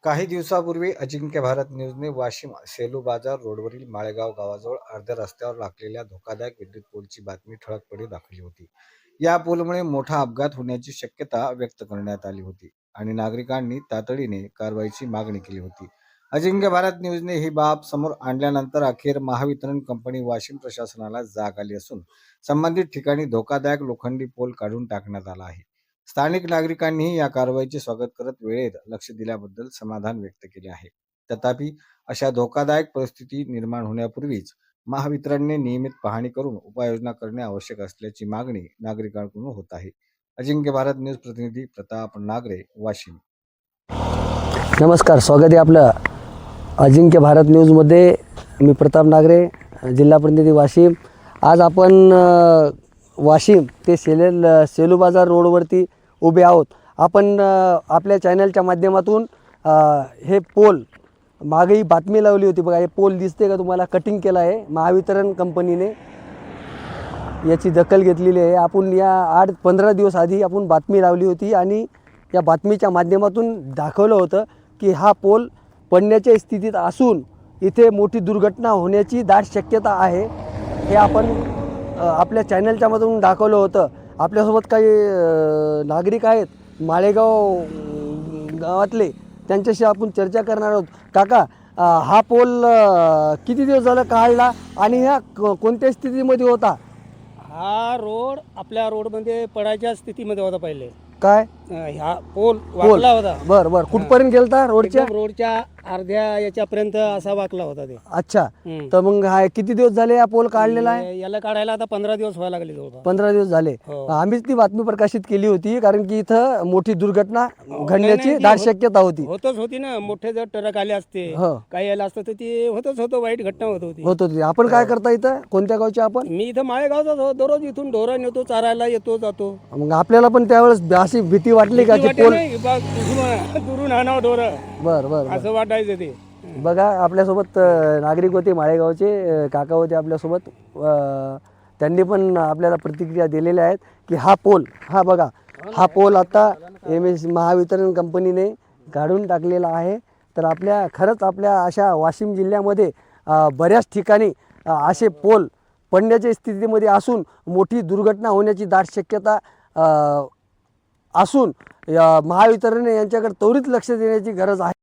काही दिवसापूर्वी अजिंक्य भारत न्यूजने वाशिम सेलू बाजार रोडवरील माळेगाव गावाजवळ अर्ध्या रस्त्यावर लागलेल्या धोकादायक विद्युत पोलची बातमी ठळकपणे दाखवली होती. या पोलमुळे मोठा अपघात होण्याची शक्यता व्यक्त करण्यात आली होती आणि नागरिकांनी तातडीने कारवाईची मागणी केली होती. अजिंक्य भारत न्यूजने ही बाब समोर आणल्यानंतर अखेर महावितरण कंपनी वाशिम प्रशासनाला जाग आली असून संबंधित ठिकाणी धोकादायक लोखंडी पोल काढून टाकण्यात आला आहे. स्थानिक नागरिकांनीही या कारवाईचे स्वागत करत वेळेत लक्ष दिल्याबद्दल समाधान व्यक्त केले आहे. तथापि अशा धोकादायक परिस्थिती निर्माण होण्यापूर्वीच महावितरणने नियमित पाहणी करून उपाययोजना करणे आवश्यक असल्याची मागणी नागरिकांकडून होत आहे. अजिंक्य भारत न्यूज प्रतिनिधी प्रताप नागरे, वाशिम. नमस्कार, स्वागत आहे आपलं अजिंक्य भारत न्यूजमध्ये. मी प्रताप नागरे, जिल्हा प्रतिनिधी वाशिम. आज आपण वाशिम ते सेलू बाजार रोडवरती उभे आहोत. आपण आपल्या चॅनलच्या माध्यमातून हे पोल मागेही बातमी लावली होती. बघा, हे पोल दिसते का तुम्हाला? कटिंग केलं आहे महावितरण कंपनीने, याची दखल घेतलेली आहे. आपण या 8-15 दिवस आधी आपण बातमी लावली होती आणि या बातमीच्या माध्यमातून दाखवलं होतं की हा पोल पडण्याच्या स्थितीत असून इथे मोठी दुर्घटना होण्याची दाट शक्यता आहे. हे आपण आपल्या चॅनलच्या मधून दाखवलं होतं. आपल्यासोबत काही नागरिक आहेत माळेगाव गावातले, त्यांच्याशी आपण चर्चा करणार आहोत. काका, हा पोल किती दिवस झालं काढला आणि ह्या कोणत्या स्थितीमध्ये होता? हा रोड आपल्या रोडमध्ये पडायच्या स्थितीमध्ये होता पहिले. काय ह्या पोल वाकला होता. बर, कुठपर्यंत गेलता? रोडच्या अर्ध्या याच्यापर्यंत असा वाकला होता ते. अच्छा, तर मग हा किती दिवस झाले हा पोल काढलेला आहे? याला काढायला आता 15 दिवस व्हायला लागले जवळपास. 15 दिवस झाले. हो. आम्हीच ती बातमी प्रकाशित केली होती कारण की इथं मोठी दुर्घटना घडण्याची नाही, दाट शक्यता होती. होतच होती ना. मोठे जर ट्रक आले असते, हो. काही आलं असतं तर ते होतं, वाईट घटना होत होती. होती. आपण काय करता इथं? कोणत्या गावचे आपण? मी इथं माळेगावचा दररोज इथून ढोरण येतो, चारायला येतो जातो. मग आपल्याला पण त्यावेळेस अशी भीती वाटली का की पोल? दुरून आणावं ढोरं, बर असं वाटायचं ते. बघा, आपल्यासोबत नागरिक होते माळेगावचे, काका होते आपल्यासोबत. त्यांनी पण आपल्याला प्रतिक्रिया दिलेल्या आहेत की हा पोल, हा बघा, हा पोल आता महावितरण कंपनीने काढून टाकलेला आहे. तर खरंच आपल्या अशा वाशिम जिल्ह्यामध्ये बऱ्याच ठिकाणी असे पोल पडण्याच्या स्थितीमध्ये असून मोठी दुर्घटना होण्याची दाट शक्यता असून महावितरणने यांच्याकडे त्वरित लक्ष देण्याची गरज आहे.